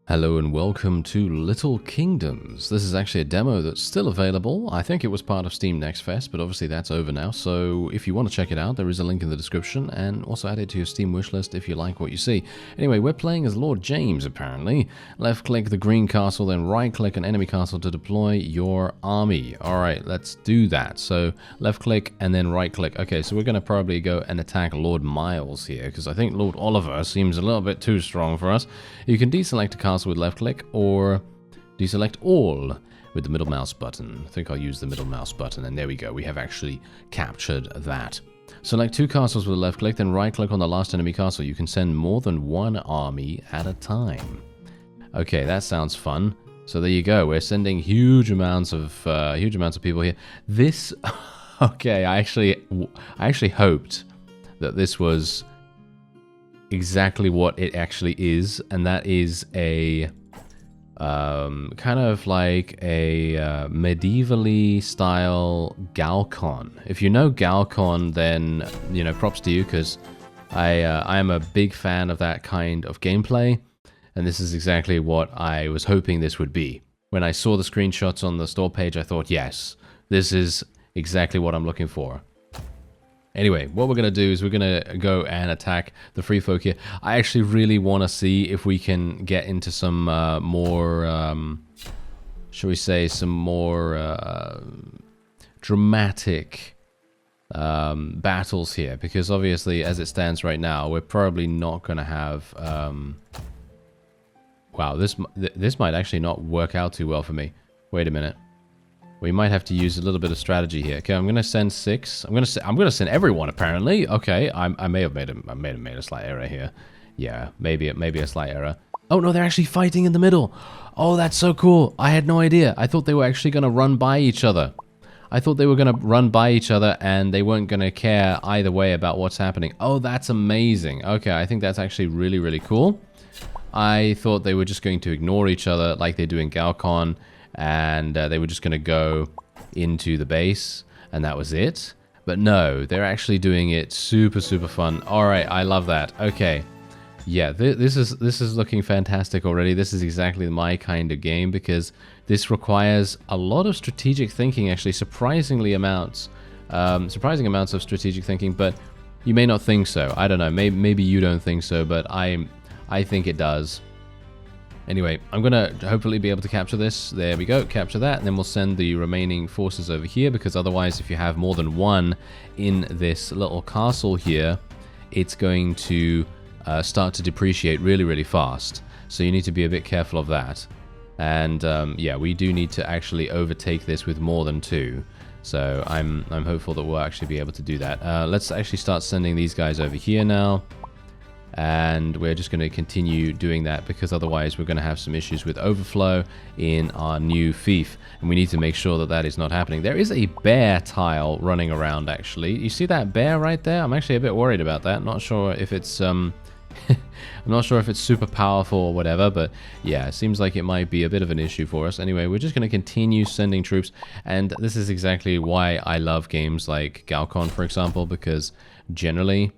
Hello and welcome to Little Kingdoms. This is actually a demo that's still available. I think it was part of Steam Next Fest, but obviously that's over now. So if you want to check it out, there is a link in the description, and also add it to your Steam wishlist if you like what you see. Anyway, we're playing as Lord James, apparently. Left-click the green castle, then right-click an enemy castle to deploy your army. Alright, let's do that. So left-click and then right-click. Okay, so we're going to probably go and attack Lord Miles here, because I think Lord Oliver seems a little bit too strong for us. You can deselect a castle with left click or deselect all with the middle mouse button. I think I'll use the middle mouse button, and there we go. We have actually captured that. Select two castles with left click, then right click on the last enemy castle. You can send more than one army at a time. Okay, that sounds fun. So there you go. We're sending huge amounts of people here. This, okay, I actually hoped that this was exactly what it actually is, and that is a kind of like a medievally style Galcon. If you know Galcon, then you know, props to you, because I am a big fan of that kind of gameplay, and this is exactly what I was hoping this would be. When I saw the screenshots on the store page, I thought, yes, this is exactly what I'm looking for. Anyway, what we're going to do is we're going to go and attack the free folk here. I actually really want to see if we can get into some more, shall we say, some more dramatic battles here. Because obviously, as it stands right now, we're probably not going to have... wow, this might actually not work out too well for me. Wait a minute. We might have to use a little bit of strategy here. Okay, I'm gonna send 6. I'm gonna send everyone apparently. Okay, I may have made a slight error here. Yeah, maybe a slight error. Oh no, they're actually fighting in the middle. Oh, that's so cool. I had no idea. I thought they were actually gonna run by each other. I thought they were gonna run by each other and they weren't gonna care either way about what's happening. Oh, that's amazing. Okay, I think that's actually really, really cool. I thought they were just going to ignore each other like they do in Galcon, and they were just going to go into the base, and that was it. But no, they're actually doing it super, super fun. All right, I love that. Okay, yeah, this is looking fantastic already. This is exactly my kind of game, because this requires a lot of strategic thinking. Actually, surprising amounts of strategic thinking. But you may not think so. I don't know. Maybe you don't think so, but I think it does. Anyway, I'm going to hopefully be able to capture this. There we go, capture that, and then we'll send the remaining forces over here, because otherwise, if you have more than one in this little castle here, it's going to start to depreciate really, really fast. So you need to be a bit careful of that. And yeah, we do need to actually overtake this with more than 2. So I'm hopeful that we'll actually be able to do that. Let's actually start sending these guys over here now. And we're just going to continue doing that, because otherwise we're going to have some issues with overflow in our new fief, and we need to make sure that that is not happening. There is a bear tile running around, actually. You see that bear right there? I'm actually a bit worried about that. Not sure if it's I'm not sure if it's super powerful or whatever, but yeah, it seems like it might be a bit of an issue for us. Anyway, we're just going to continue sending troops, and this is exactly why I love games like Galcon, for example, because generally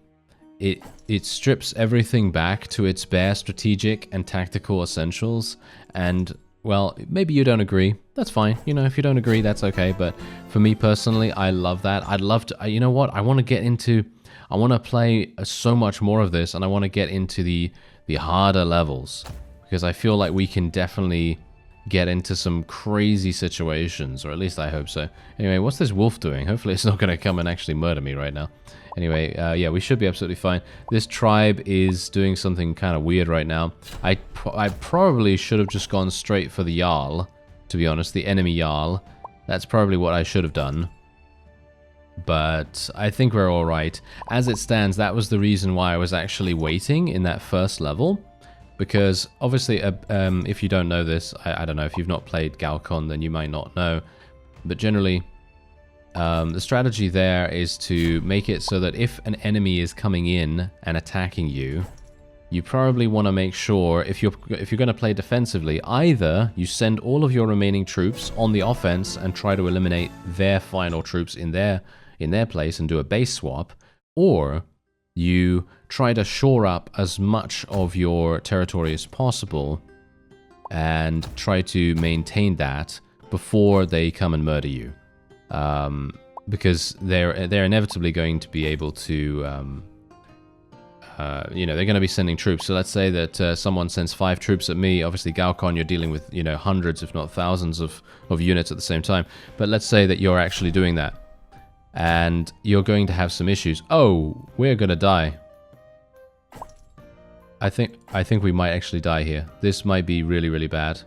it strips everything back to its bare strategic and tactical essentials. And, well, maybe you don't agree. That's fine. You know, if you don't agree, that's okay. But for me personally, I love that. I'd love to... you know what? I want to get into... I want to play so much more of this, and I want to get into the harder levels, because I feel like we can definitely get into some crazy situations, or at least I hope so. Anyway, what's this wolf doing? Hopefully it's not going to come and actually murder me right now. Anyway, yeah, we should be absolutely fine. This tribe is doing something kind of weird right now. I probably should have just gone straight for the Jarl, to be honest, the enemy Jarl. That's probably what I should have done. But I think we're all right. As it stands, that was the reason why I was actually waiting in that first level. Because obviously, if you don't know this, I don't know, if you've not played Galcon, then you might not know. But generally, the strategy there is to make it so that if an enemy is coming in and attacking you, you probably want to make sure, if you're going to play defensively, either you send all of your remaining troops on the offense and try to eliminate their final troops in their place and do a base swap, or you try to shore up as much of your territory as possible and try to maintain that before they come and murder you. Because they're inevitably going to be able to, you know, they're going to be sending troops. So let's say that someone sends 5 troops at me. Obviously, Galcon, you're dealing with, you know, hundreds, if not thousands of units at the same time. But let's say that you're actually doing that, and you're going to have some issues. Oh, we're going to die. I think we might actually die here. This might be really, really bad.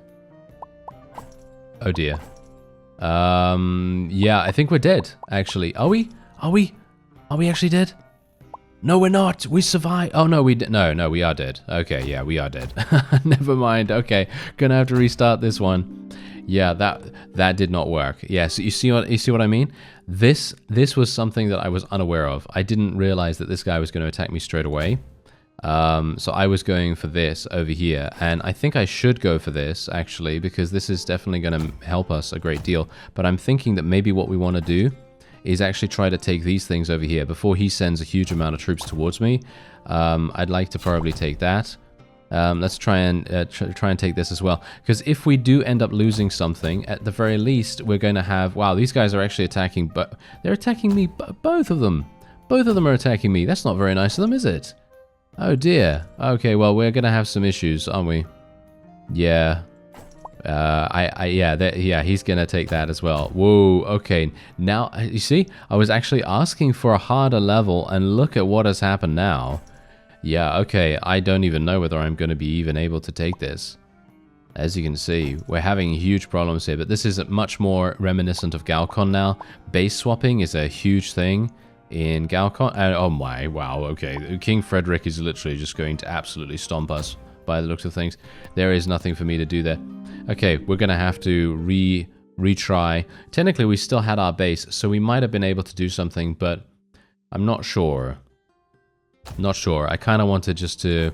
Oh dear. Yeah, I think we're dead, actually. Are we? Are we actually dead? No, we're not. We survived. Oh, no, no, we are dead. Okay, yeah, we are dead. Never mind. Okay, gonna have to restart this one. Yeah, that did not work. Yeah, so you see what I mean? This was something that I was unaware of. I didn't realize that this guy was going to attack me straight away. So I was going for this over here, and I think I should go for this, actually, because this is definitely going to help us a great deal. But I'm thinking that maybe what we want to do is actually try to take these things over here before he sends a huge amount of troops towards me. I'd like to probably take that. Let's try and take this as well, because if we do end up losing something, at the very least, we're going to have... Wow, these guys are actually attacking, but they're attacking me, both of them. Both of them are attacking me. That's not very nice of them, is it? Oh dear. Okay, well, we're gonna have some issues, aren't we? Yeah. Yeah, he's gonna take that as well. Whoa, okay. Now, you see, I was actually asking for a harder level, and look at what has happened now. Yeah, okay, I don't even know whether I'm gonna be even able to take this. As you can see, we're having huge problems here, but this is much more reminiscent of Galcon now. Base swapping is a huge thing in Galcon. Oh my, wow, okay. King Frederick is literally just going to absolutely stomp us by the looks of things. There is nothing for me to do there. Okay, we're going to have to retry. Technically, we still had our base, so we might have been able to do something, but I'm not sure. Not sure. I kind of wanted just to,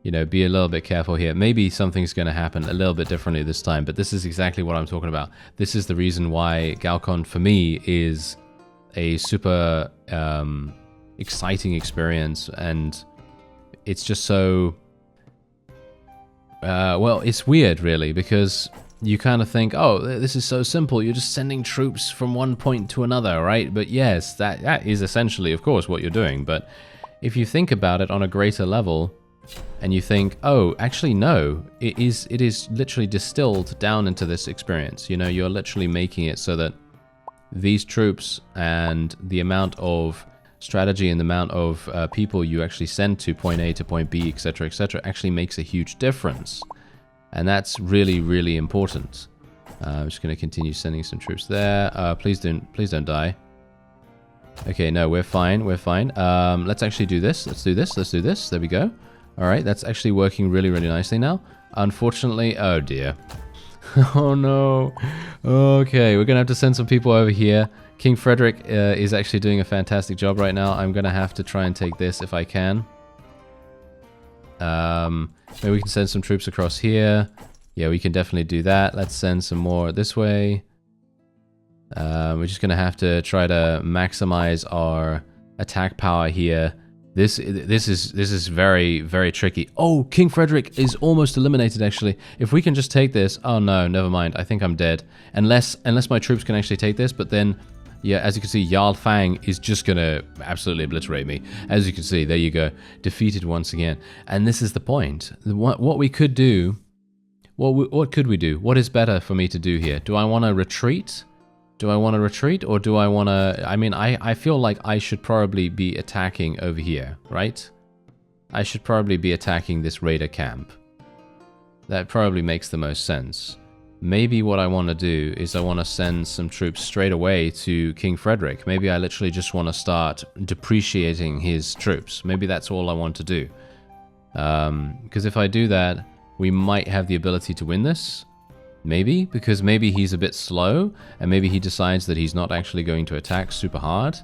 you know, be a little bit careful here. Maybe something's going to happen a little bit differently this time, but this is exactly what I'm talking about. This is the reason why Galcon, for me, is a super exciting experience, and it's just so well, it's weird really, because you kind of think, oh, this is so simple, you're just sending troops from one point to another, right? But yes, that is essentially, of course, what you're doing. But if you think about it on a greater level, and you think, oh, actually no, it is literally distilled down into this experience. You know, you're literally making it so that these troops and the amount of strategy and the amount of people you actually send to point A to point B, etc., actually makes a huge difference. And that's really, really important. I'm just going to continue sending some troops there. Please don't die. Okay, no, we're fine. Let's actually do this. Let's do this. There we go. All right, that's actually working really, really nicely now. Unfortunately, oh dear. Oh no. Okay, we're gonna have to send some people over here. King Frederick is actually doing a fantastic job right now. I'm gonna have to try and take this if I can. Maybe we can send some troops across here. Yeah, we can definitely do that. Let's send some more this way. We're just gonna have to try to maximize our attack power here. This is very, very tricky. Oh, King Frederick is almost eliminated, actually. If we can just take this... Oh, no, never mind. I think I'm dead. Unless my troops can actually take this, but then... Yeah, as you can see, Jarl Fang is just going to absolutely obliterate me. As you can see, there you go. Defeated once again. And this is the point. What we could do... What could we do? What is better for me to do here? Do I want to retreat? Do I want to retreat, or do I want to... I mean, I feel like I should probably be attacking over here, right? I should probably be attacking this raider camp. That probably makes the most sense. Maybe what I want to do is I want to send some troops straight away to King Frederick. Maybe I literally just want to start depreciating his troops. Maybe that's all I want to do. Because if I do that, we might have the ability to win this. Maybe, because maybe he's a bit slow, and maybe he decides that he's not actually going to attack super hard.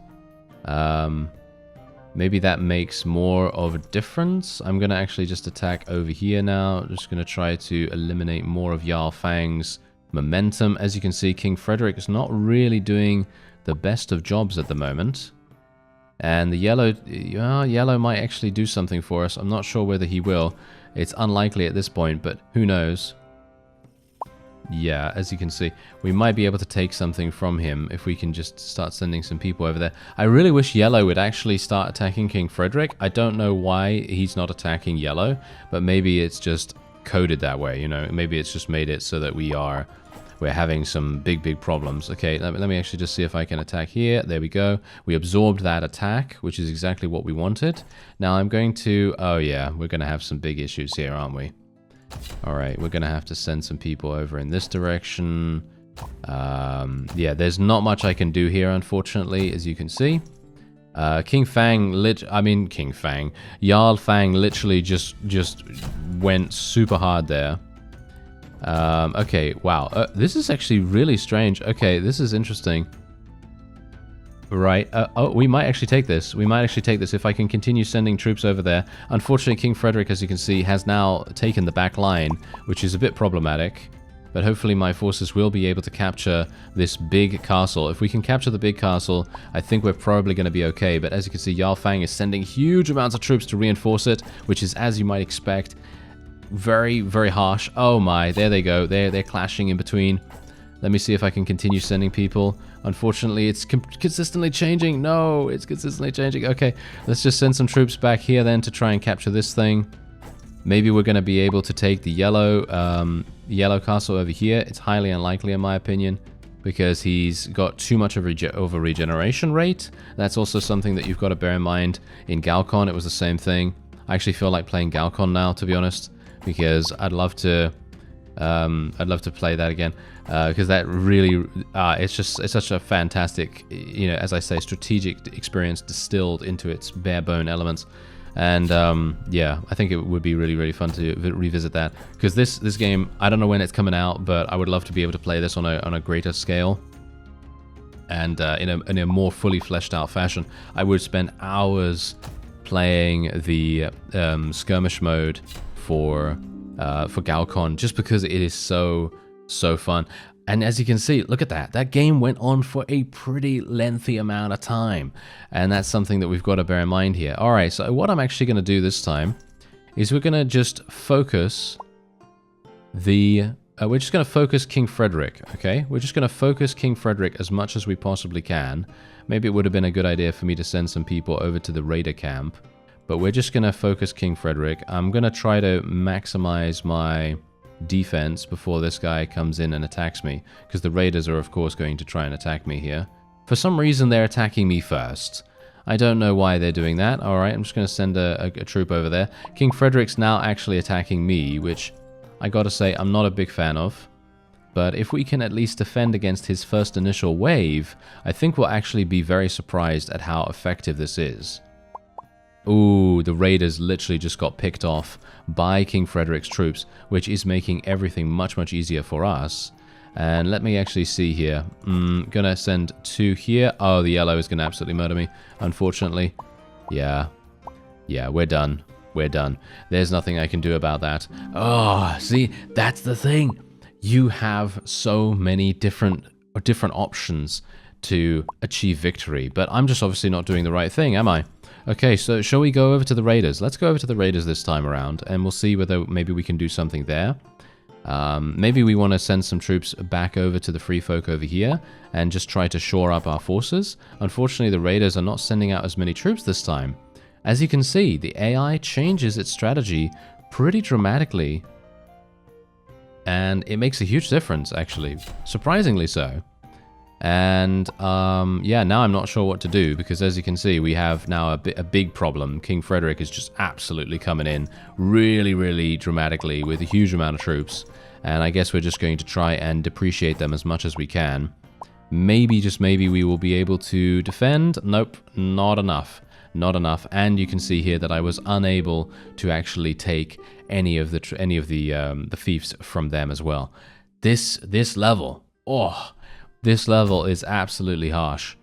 Maybe that makes more of a difference. I'm going to actually just attack over here now. Just going to try to eliminate more of Jarl Fang's momentum. As you can see, King Frederick is not really doing the best of jobs at the moment. And the yellow might actually do something for us. I'm not sure whether he will. It's unlikely at this point, but who knows. Yeah, as you can see, we might be able to take something from him if we can just start sending some people over there. I really wish Yellow would actually start attacking King Frederick. I don't know why he's not attacking Yellow, but maybe it's just coded that way, you know. Maybe it's just made it so that we're having some big problems. Okay, let me actually just see if I can attack here. There we go. We absorbed that attack, which is exactly what we wanted. Now I'm going to... Oh yeah, we're going to have some big issues here, aren't we? Alright, we're going to have to send some people over in this direction. Yeah, there's not much I can do here, unfortunately, as you can see. King Fang, Jarl Fang literally just went super hard there. Okay, wow. This is actually really strange. Okay, this is interesting. Right. Oh, we might actually take this. We might actually take this if I can continue sending troops over there. Unfortunately, King Frederick, as you can see, has now taken the back line, which is a bit problematic. But hopefully my forces will be able to capture this big castle. If we can capture the big castle, I think we're probably going to be okay. But as you can see, Jarl Fang is sending huge amounts of troops to reinforce it, which is, as you might expect, very, very harsh. Oh my, there they go. They're clashing in between. Let me see if I can continue sending people. Unfortunately, it's consistently changing. No, it's consistently changing. Okay, let's just send some troops back here then to try and capture this thing. Maybe we're going to be able to take the yellow castle over here. It's highly unlikely in my opinion, because he's got too much of a regeneration rate. That's also something that you've got to bear in mind. In Galcon, it was the same thing. I actually feel like playing Galcon now, to be honest, because I'd love to play that again, because that really it's such a fantastic, you know, as I say, strategic experience distilled into its bare bone elements. And yeah, I think it would be really fun to revisit that, because this game, I don't know when it's coming out, but I would love to be able to play this on a greater scale and in a more fully fleshed out fashion. I would spend hours playing the skirmish mode for Galcon, just because it is so fun. And as you can see, look at that. That game went on for a pretty lengthy amount of time. And that's something that we've got to bear in mind here. All right, so what I'm actually going to do this time is we're going to just focus we're just going to focus King Frederick, okay? We're just going to focus King Frederick as much as we possibly can. Maybe it would have been a good idea for me to send some people over to the raider camp. But we're just going to focus King Frederick. I'm going to try to maximize my defense before this guy comes in and attacks me, because the raiders are of course going to try and attack me here. For some reason they're attacking me first. I don't know why they're doing that. Alright, I'm just going to send a troop over there. King Frederick's now actually attacking me, which I gotta say I'm not a big fan of. But if we can at least defend against his first initial wave, I think we'll actually be very surprised at how effective this is. Ooh, the raiders literally just got picked off by King Frederick's troops, which is making everything much easier for us. And let me actually see here. Gonna send 2 here. Oh, the yellow is gonna absolutely murder me, unfortunately. Yeah, we're done. We're done. There's nothing I can do about that. Oh, see, that's the thing. You have so many different options to achieve victory, but I'm just obviously not doing the right thing, am I? Okay, so shall we go over to the raiders? Let's go over to the raiders this time around, and we'll see whether maybe we can do something there. Maybe we want to send some troops back over to the free folk over here and just try to shore up our forces. Unfortunately, the raiders are not sending out as many troops this time. As you can see, the AI changes its strategy pretty dramatically, and it makes a huge difference, actually. Surprisingly so. And yeah, now I'm not sure what to do, because as you can see, we have now a big problem. King Frederick is just absolutely coming in really dramatically with a huge amount of troops, and I guess we're just going to try and depreciate them as much as we can. Maybe, just maybe, we will be able to defend. Nope, not enough. Not enough. And you can see here that I was unable to actually take any of the fiefs from them as well. This level, oh, this level is absolutely harsh.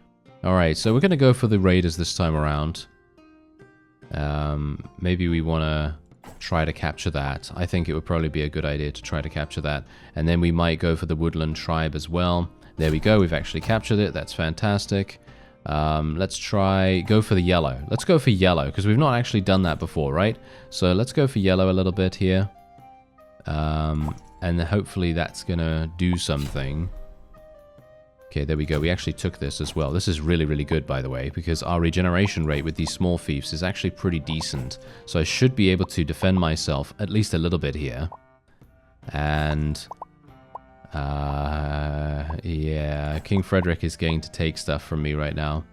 Alright, so we're going to go for the raiders this time around. Maybe we want to try to capture that. I think it would probably be a good idea to try to capture that. And then we might go for the woodland tribe as well. There we go, we've actually captured it. That's fantastic. Let's go for the yellow. Let's go for yellow, because we've not actually done that before, right? So let's go for yellow a little bit here. and hopefully that's gonna do something. Okay, there we go. We actually took this as well. This is really, really good, by the way, because our regeneration rate with these small fiefs is actually pretty decent. So I should be able to defend myself at least a little bit here. And yeah, King Frederick is going to take stuff from me right now.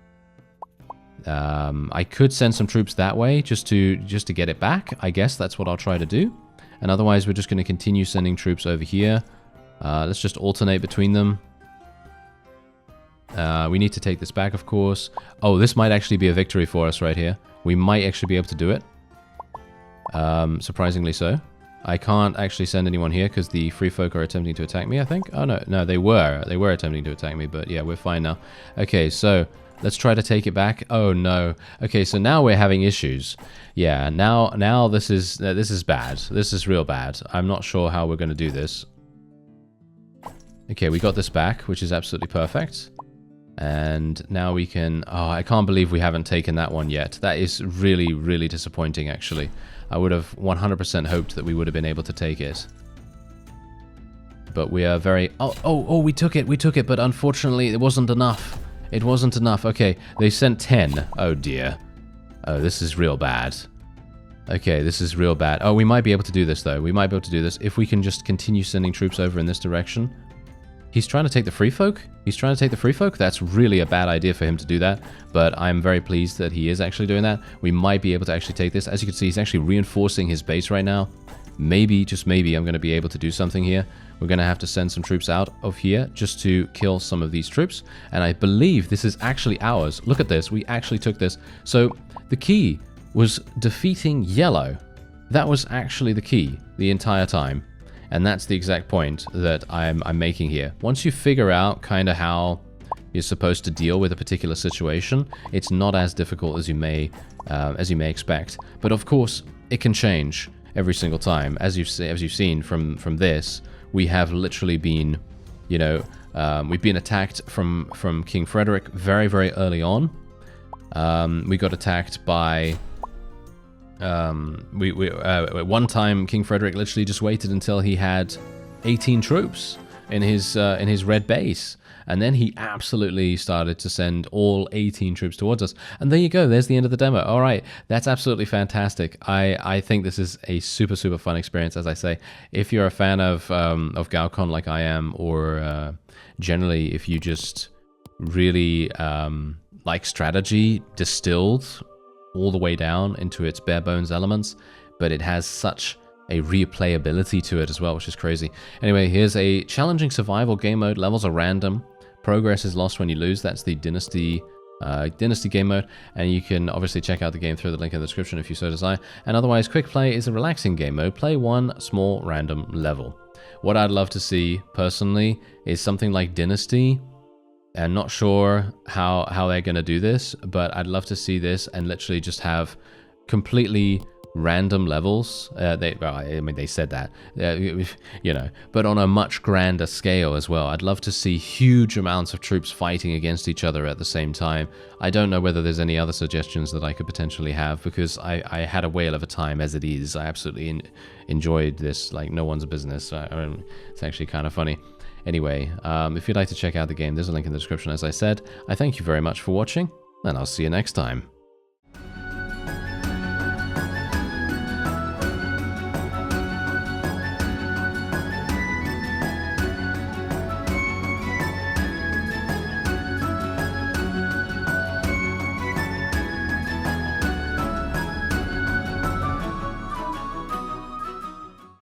I could send some troops that way just to get it back. I guess that's what I'll try to do. And otherwise, we're just going to continue sending troops over here. Let's just alternate between them. We need to take this back, of course. Oh, this might actually be a victory for us right here. We might actually be able to do it. Surprisingly so. I can't actually send anyone here because the free folk are attempting to attack me, I think. Oh, no, they were attempting to attack me, but yeah, we're fine now. Okay, so let's try to take it back. Oh, no. Okay, so now we're having issues. Yeah, now this is bad. This is real bad. I'm not sure how we're going to do this. Okay, we got this back, which is absolutely perfect. And now we can... Oh, I can't believe we haven't taken that one yet. That is really, really disappointing, actually. I would have 100% hoped that we would have been able to take it. But we are very... Oh, we took it, but unfortunately it wasn't enough. It wasn't enough. Okay, they sent 10. Oh, dear. Oh, this is real bad. Okay, this is real bad. Oh, we might be able to do this, though. We might be able to do this if we can just continue sending troops over in this direction. He's trying to take the free folk? He's trying to take the free folk? That's really a bad idea for him to do that, but I'm very pleased that he is actually doing that. We might be able to actually take this. As you can see, he's actually reinforcing his base right now. Maybe, just maybe, I'm going to be able to do something here. We're going to have to send some troops out of here just to kill some of these troops, and I believe this is actually ours. Look at this. We actually took this. So the key was defeating yellow. That was actually the key the entire time. And that's the exact point that I'm making here. Once you figure out kind of how you're supposed to deal with a particular situation, it's not as difficult as you may expect. But of course, it can change every single time. As you've seen from this, we have literally been, you know, we've been attacked from King Frederick very, very early on. We got attacked by... one time King Frederick literally just waited until he had 18 troops in his red base, and then he absolutely started to send all 18 troops towards us. And there you go, there's the end of the demo. All right, that's absolutely fantastic. I think this is a super fun experience. As I say, if you're a fan of Galcon like I am, or generally if you just really like strategy distilled all the way down into its bare bones elements, but it has such a replayability to it as well, which is crazy. Anyway, here's a challenging survival game mode. Levels are random. Progress is lost when you lose. That's the Dynasty game mode, and you can obviously check out the game through the link in the description if you so desire. And otherwise, quick play is a relaxing game mode. Play one small random level. What I'd love to see personally is something like Dynasty. I'm not sure how they're going to do this, but I'd love to see this and literally just have completely random levels. I mean, they said that, you know, but on a much grander scale as well. I'd love to see huge amounts of troops fighting against each other at the same time. I don't know whether there's any other suggestions that I could potentially have, because I had a whale of a time as it is. I absolutely enjoyed this like no one's business. It's actually kind of funny. Anyway, if you'd like to check out the game, there's a link in the description, as I said. I thank you very much for watching, and I'll see you next time.